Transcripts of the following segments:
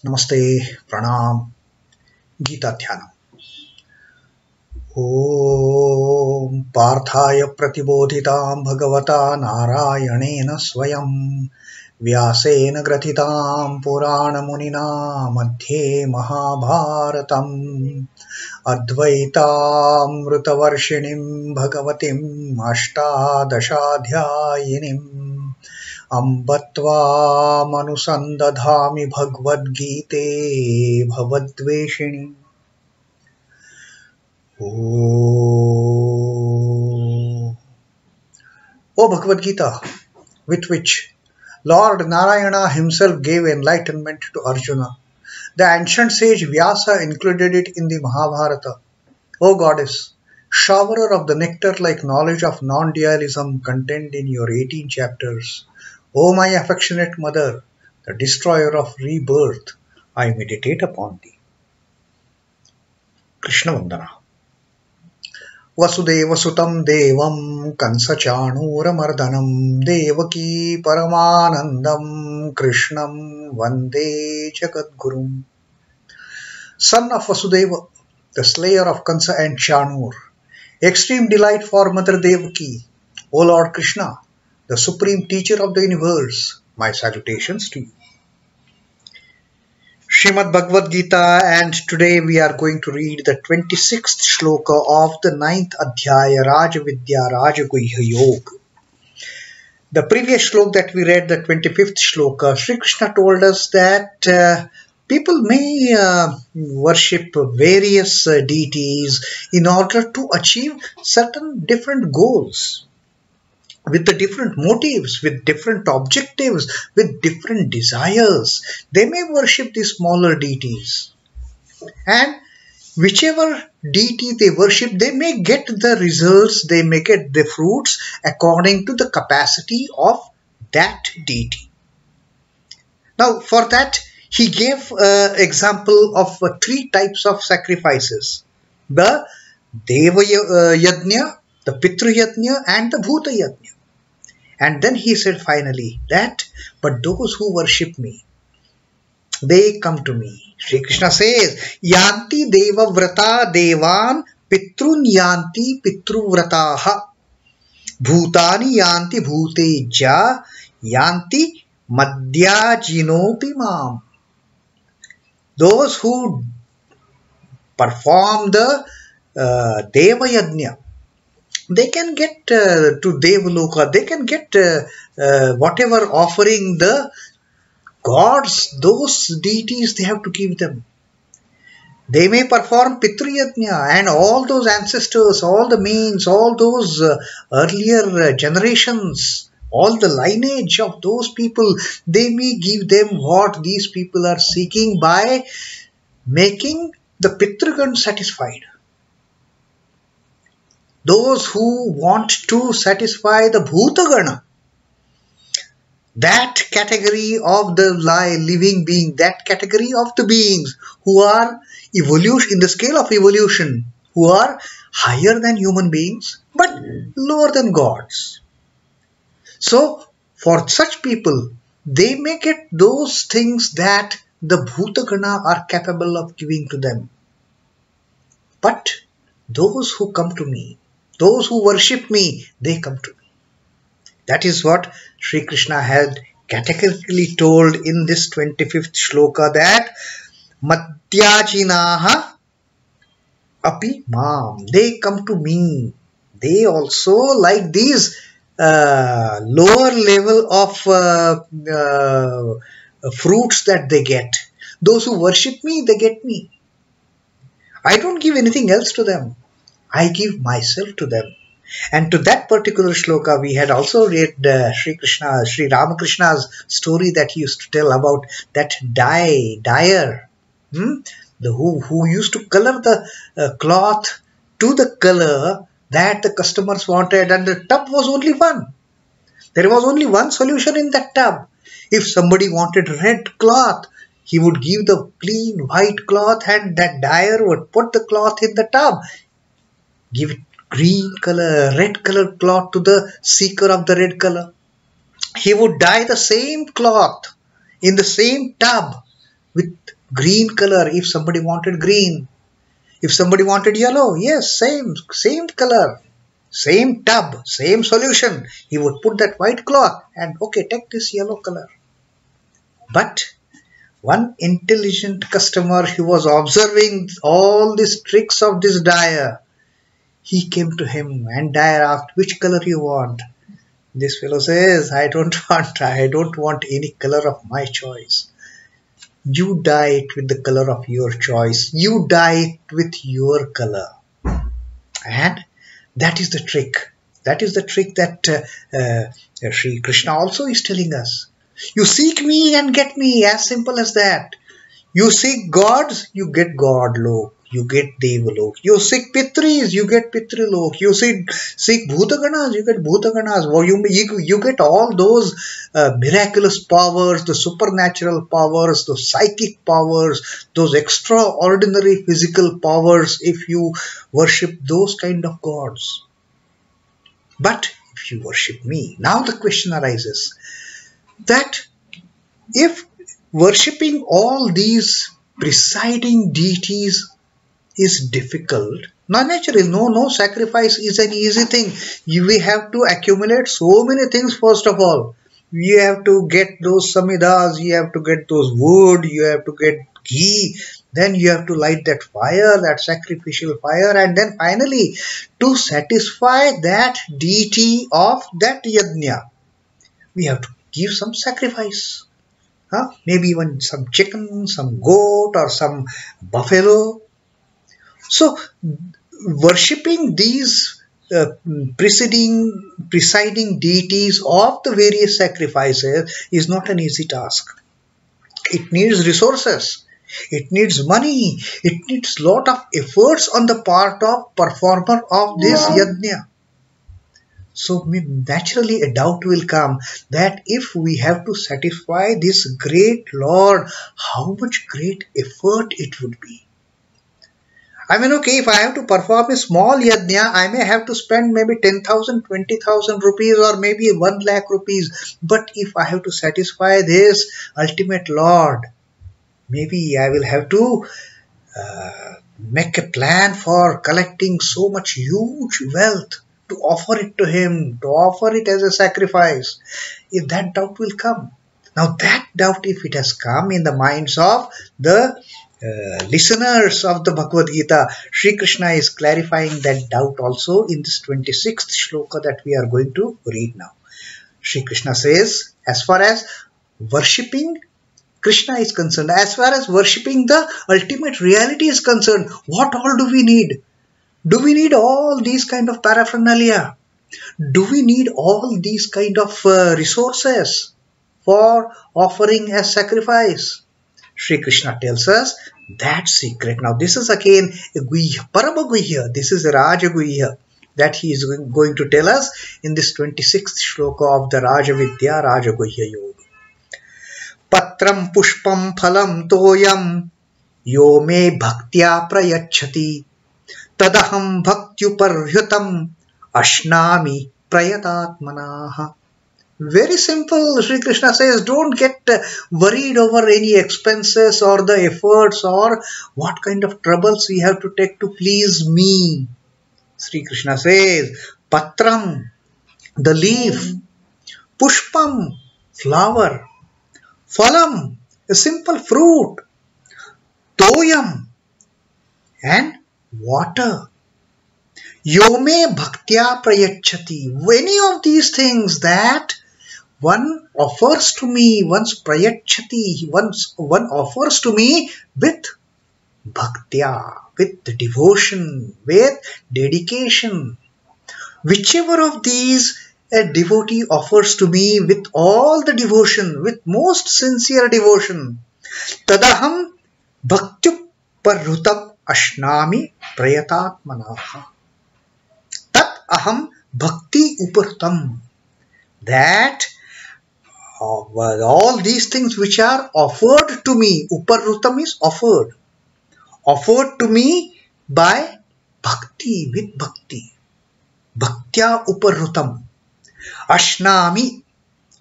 Namaste, Pranam, Gita Dhyanam. Om Parthaya Pratibodhitam Bhagavata Narayanena Swayam Vyasena Gratitam Purana Munina Madhye Mahabharatam Advaitamritavarshinim Bhagavatim Ashtadashadhyayinim Ambatvam Bhagavad Gite Bhavadveshini. Oh, Bhagavad Gita, with which Lord Narayana himself gave enlightenment to Arjuna. The ancient sage Vyasa included it in the Mahabharata. O goddess, showerer of the nectar-like knowledge of non-dualism contained in your 18 chapters, O my affectionate mother, the destroyer of rebirth, I meditate upon thee. Krishna Vandana. Vasudeva Sutam Devam Kansachanuramardanam Devaki Paramanandam Krishnam Vande Jagadgurum. Son of Vasudeva, the slayer of Kansa and Chanur, extreme delight for Mother Devaki, O Lord Krishna, the supreme teacher of the universe, my salutations to you. Srimad Bhagavad Gita, and today we are going to read the 26th shloka of the 9th Adhyaya Rajavidya Rajaguhya Yoga. The previous shloka that we read, the 25th shloka, Sri Krishna told us that people may worship various deities in order to achieve certain different goals, with the different motives, with different objectives, with different desires. They may worship these smaller deities. And whichever deity they worship, they may get the results, they may get the fruits according to the capacity of that deity. Now, for that, he gave example of 3 types of sacrifices. The Deva Yajna, the Pitru Yajna, and the Bhuta Yajna. And then he said finally that, but those who worship me, they come to me. Sri Krishna says, Yanti Deva Vrata Devan Pitrun Yanti Pitru Vrataha Bhutani Yanti Bhuteja Yanti Madhyajinopi Mam. Those who perform the Deva Yajna, they can get to Devaloka, they can get whatever offering the gods, those deities, they have to give them. They may perform Pitru Yajna, and all those ancestors, all the means, all those earlier generations, all the lineage of those people, they may give them what these people are seeking by making the Pitrugan satisfied. Those who want to satisfy the Bhutagana, that category of the living being, that category of the beings who are evolution in the scale of evolution, who are higher than human beings but lower than gods. So for such people, they may get those things that the Bhutagana are capable of giving to them. But those who come to me, those who worship me, they come to me. That is what Sri Krishna had categorically told in this 25th shloka, that Madhyajinaha api mam. They come to me. They also like these lower level of fruits that they get. Those who worship me, they get me. I don't give anything else to them. I give myself to them. And to that particular shloka, we had also read Sri Ramakrishna's story that he used to tell about that dyer, who used to color the cloth to the color that the customers wanted, and the tub was only one. There was only one solution in that tub. If somebody wanted red cloth, he would give the clean white cloth, and that dyer would put the cloth in the tub. Give it green color, red color cloth to the seeker of the red color. He would dye the same cloth in the same tub with green color if somebody wanted green. If somebody wanted yellow, yes, same color, same tub, same solution. He would put that white cloth and okay, take this yellow color. But one intelligent customer, he was observing all these tricks of this dyer. He came to him and dyer asked, which color you want? This fellow says, I don't want any color of my choice. You dye it with the color of your choice. You dye it with your color. And that is the trick. That is the trick that Sri Krishna also is telling us. You seek me and get me, as simple as that. You seek gods, you get God-lok, you get Devalok. You seek Pitris, you get Pitrilok. You seek Bhutaganas, you get Bhutaganas. Well, you get all those miraculous powers, the supernatural powers, the psychic powers, those extraordinary physical powers if you worship those kind of gods. But if you worship me, now the question arises that if worshipping all these presiding deities is difficult, naturally, no sacrifice is an easy thing. We have to accumulate so many things first of all. You have to get those samidas, you have to get those wood, you have to get ghee, then you have to light that fire, that sacrificial fire, and then finally to satisfy that deity of that yajna, we have to give some sacrifice. Maybe even some chicken, some goat or some buffalo. So worshipping these presiding deities of the various sacrifices is not an easy task. It needs resources. It needs money. It needs lot of efforts on the part of performer of this yajna. So naturally a doubt will come that if we have to satisfy this great Lord, how much great effort it would be. I mean, okay, if I have to perform a small yajna, I may have to spend maybe 10,000, 20,000 rupees or maybe 1 lakh rupees. But if I have to satisfy this ultimate Lord, maybe I will have to make a plan for collecting so much huge wealth to offer it to him, to offer it as a sacrifice. If that doubt will come. Now that doubt, if it has come in the minds of the listeners of the Bhagavad Gita, Sri Krishna is clarifying that doubt also in this 26th shloka that we are going to read now. Sri Krishna says, as far as worshipping Krishna is concerned, as far as worshipping the ultimate reality is concerned, what all do we need? Do we need all these kind of paraphernalia? Do we need all these kind of resources for offering as sacrifice? Sri Krishna tells us that secret. Now this is again a Guhya, Paramaguhya. This is a Raja Guhya that he is going to tell us in this 26th shloka of the Raja Vidya Raja Guhya Yoga. Patram pushpam phalam toyam yo me bhaktya prayachati tadaham bhaktyuparhyutam ashnami prayatatmanaha. Very simple. Sri Krishna says, don't get worried over any expenses or the efforts or what kind of troubles we have to take to please me. Sri Krishna says, Patram, the leaf, Pushpam, flower, Phalam, a simple fruit, Toyam, and water. Yome bhaktya prayachati. Any of these things that one offers to me, one's prayachati, one offers to me with bhaktya, with devotion, with dedication. Whichever of these a devotee offers to me with all the devotion, with most sincere devotion, tadaham bhaktyuparhutam ashnami prayatatmanaha. Tat aham bhakti uparhutam. That all these things which are offered to me, uparhutam is offered to me by bhakti, with bhakti. Bhaktya uparhutam. Ashnami,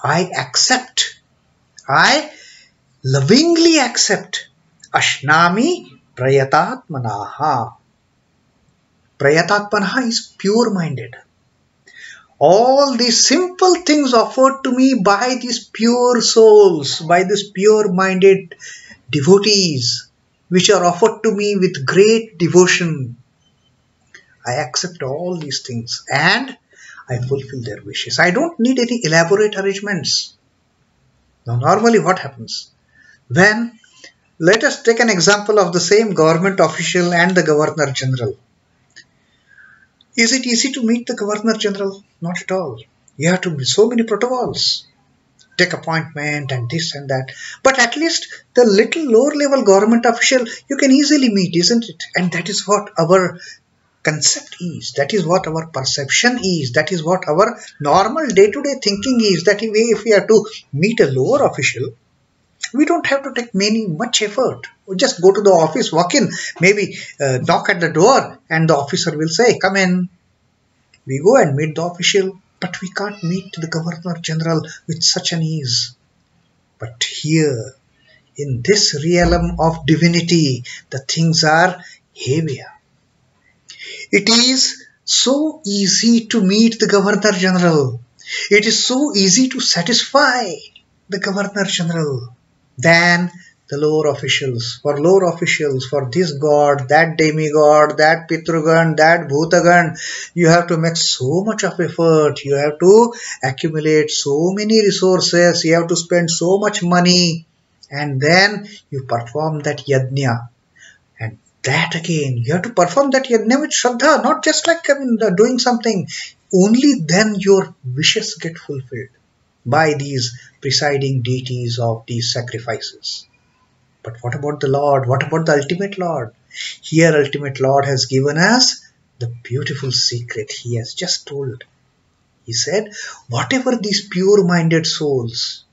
I accept. I lovingly accept. Ashnami prayatatmanaha. Prayatatmanaha is pure-minded. All these simple things offered to me by these pure souls, by these pure-minded devotees, which are offered to me with great devotion. I accept all these things and I fulfill their wishes. I don't need any elaborate arrangements. Now, normally what happens? When, let us take an example of the same government official and the Governor General. Is it easy to meet the Governor General? Not at all. You have to meet so many protocols. Take appointment and this and that. But at least the little lower level government official you can easily meet, isn't it? And that is what our concept is. That is what our perception is. That is what our normal day-to-day thinking is. That if we have to meet a lower official, we don't have to take much effort. We just go to the office, walk in, maybe knock at the door, and the officer will say, "Come in." We go and meet the official, but we can't meet the Governor General with such an ease. But here, in this realm of divinity, the things are heavier. It is so easy to meet the Governor General. It is so easy to satisfy the Governor General than the lower officials. For lower officials, for this god, that demigod, that Pitrugan, that Bhutagan, you have to make so much of effort. You have to accumulate so many resources. You have to spend so much money. And then you perform that yajna. And that again, you have to perform that yajna with Shraddha, not just like doing something. Only then your wishes get fulfilled by these presiding deities of these sacrifices. But what about the Lord? What about the ultimate Lord? Here ultimate Lord has given us the beautiful secret. He has just told. He said, whatever these pure-minded souls,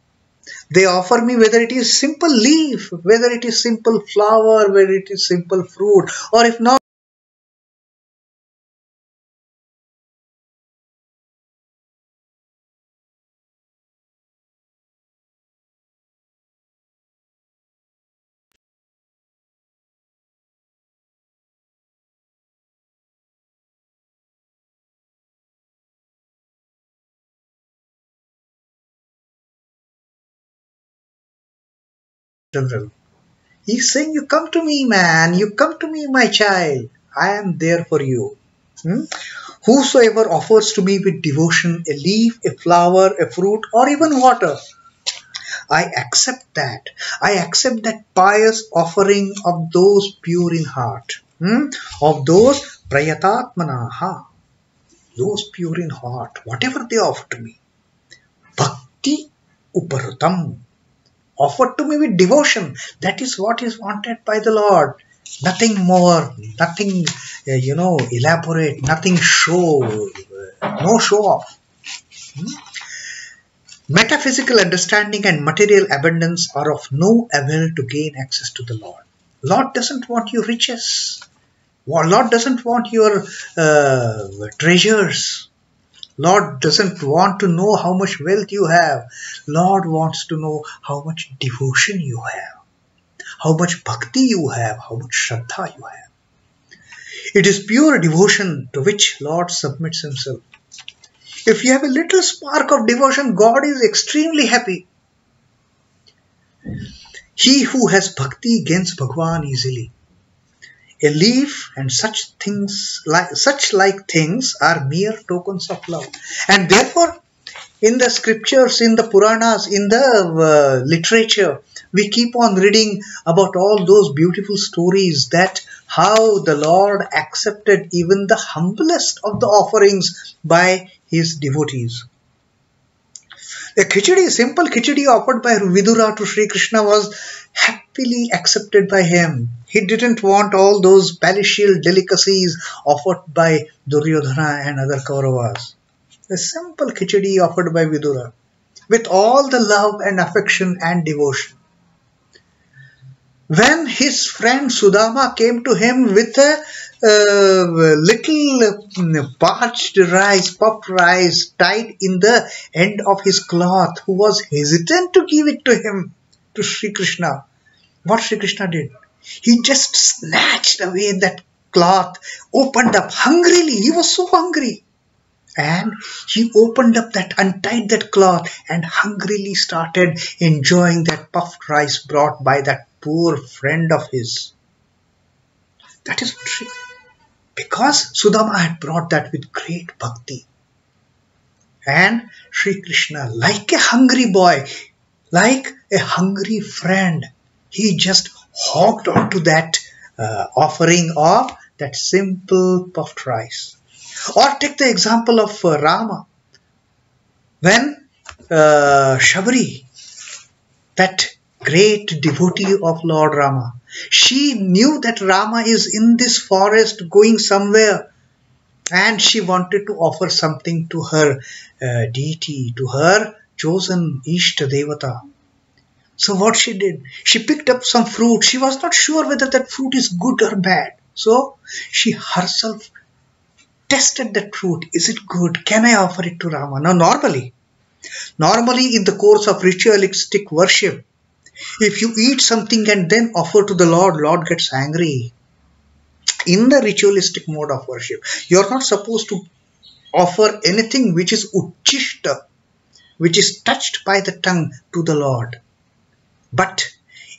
they offer me, whether it is simple leaf, whether it is simple flower, whether it is simple fruit, or if not, general. He's saying, you come to me, man. You come to me, my child. I am there for you. Whosoever offers to me with devotion a leaf, a flower, a fruit, or even water, I accept that. I accept that pious offering of those pure in heart. Of those prayatatmanaha. Those pure in heart. Whatever they offer to me. Bhakti uparutam. Offered to me with devotion. That is what is wanted by the Lord. Nothing more, nothing, elaborate, nothing show, no show off. Metaphysical understanding and material abundance are of no avail to gain access to the Lord. Lord doesn't want your riches. Lord doesn't want your treasures. Lord doesn't want to know how much wealth you have. Lord wants to know how much devotion you have, how much bhakti you have, how much shraddha you have. It is pure devotion to which Lord submits himself. If you have a little spark of devotion, God is extremely happy. He who has bhakti gains Bhagwan easily. A leaf and such like things are mere tokens of love. And therefore, in the scriptures, in the Puranas, in the literature, we keep on reading about all those beautiful stories that how the Lord accepted even the humblest of the offerings by his devotees. A khichdi, simple khichdi offered by Vidura to Sri Krishna was happily accepted by him. He didn't want all those palatial delicacies offered by Duryodhana and other Kauravas. A simple khichdi offered by Vidura with all the love and affection and devotion. When his friend Sudama came to him with a little parched rice, puffed rice tied in the end of his cloth, who was hesitant to give it to him, to Sri Krishna. What Sri Krishna did? He just snatched away that cloth, opened up hungrily. He was so hungry. And he opened up that, untied that cloth and hungrily started enjoying that puffed rice brought by that poor friend of his. That is what because Sudama had brought that with great bhakti. And Sri Krishna, like a hungry boy, like a hungry friend, he just hogged onto that offering of that simple puffed rice. Or take the example of Rama. When Shabari, that great devotee of Lord Rama, she knew that Rama is in this forest going somewhere, and she wanted to offer something to her deity, to her chosen Ishta Devata. So what she did? She picked up some fruit. She was not sure whether that fruit is good or bad. So she herself tested that fruit. Is it good? Can I offer it to Rama? Now normally in the course of ritualistic worship, if you eat something and then offer to the Lord gets angry. In the ritualistic mode of worship, you are not supposed to offer anything which is uchishta, which is touched by the tongue, to the Lord. But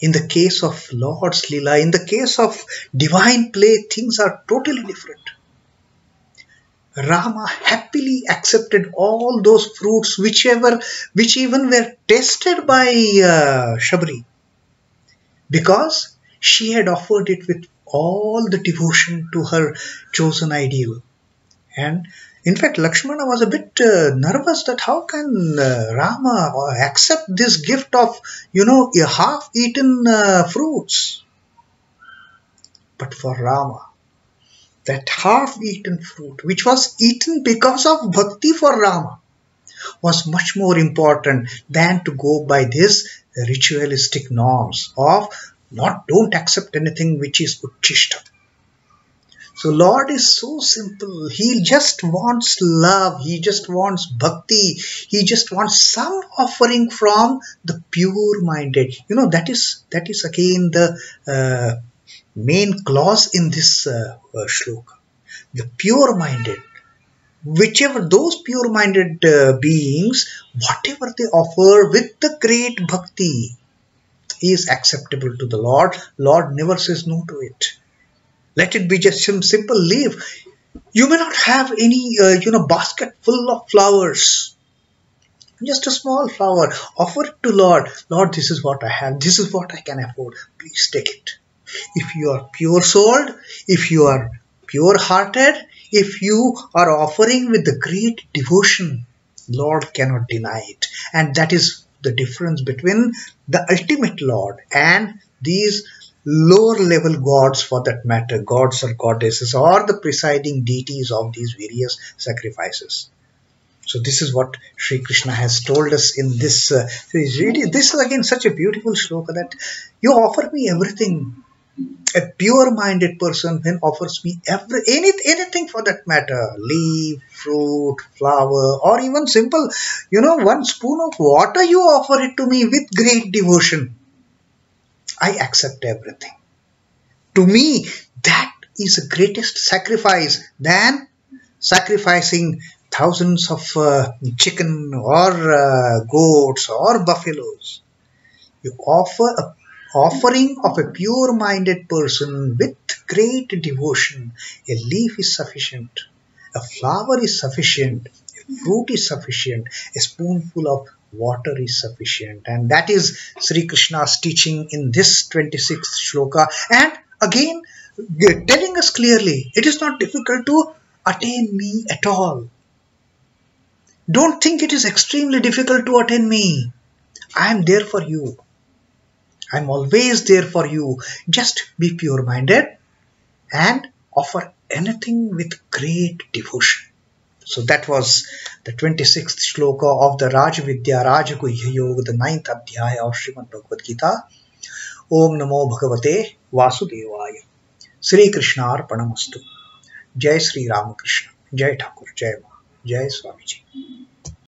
in the case of Lord's Leela, in the case of divine play, things are totally different. Rama happily accepted all those fruits which even were tasted by Shabari, because she had offered it with all the devotion to her chosen ideal. And in fact, Lakshmana was a bit nervous that how can Rama accept this gift of, half-eaten fruits. But for Rama, that half-eaten fruit, which was eaten because of bhakti for Rama, was much more important than to go by these ritualistic norms of don't accept anything which is uchishta. So Lord is so simple. He just wants love. He just wants bhakti. He just wants some offering from the pure-minded. That is again the main clause in this shloka. The pure-minded. Those pure-minded beings, whatever they offer with the great bhakti is acceptable to the Lord. Lord never says no to it. Let it be just some simple leaf. You may not have any, basket full of flowers. Just a small flower. Offer it to Lord. Lord, this is what I have. This is what I can afford. Please take it. If you are pure-souled, if you are pure-hearted, if you are offering with the great devotion, Lord cannot deny it. And that is the difference between the ultimate Lord and these lower level gods, for that matter, gods or goddesses, or the presiding deities of these various sacrifices. So this is what Sri Krishna has told us in this. This is again such a beautiful shloka that you offer me everything. A pure-minded person when offers me anything for that matter, leaf, fruit, flower, or even simple, 1 spoon of water, you offer it to me with great devotion. I accept everything. To me, that is the greatest sacrifice than sacrificing thousands of chicken or goats or buffaloes. You offer a offering of a pure-minded person with great devotion. A leaf is sufficient. A flower is sufficient. A fruit is sufficient. A spoonful of water is sufficient. And that is Sri Krishna's teaching in this 26th shloka. And again, telling us clearly, it is not difficult to attain me at all. Don't think it is extremely difficult to attain me. I am there for you. I am always there for you. Just be pure-minded and offer anything with great devotion. So that was the 26th shloka of the Rajavidya Rajaguhya Yoga, the 9th adhyaya of Srimad Bhagavad Gita. Om Namo Bhagavate Vasudevaya. Shri कृष्णार्पणमस्तु। जय श्री रामकृष्ण, जय ठाकुर, जय मां, जय स्वामी जी।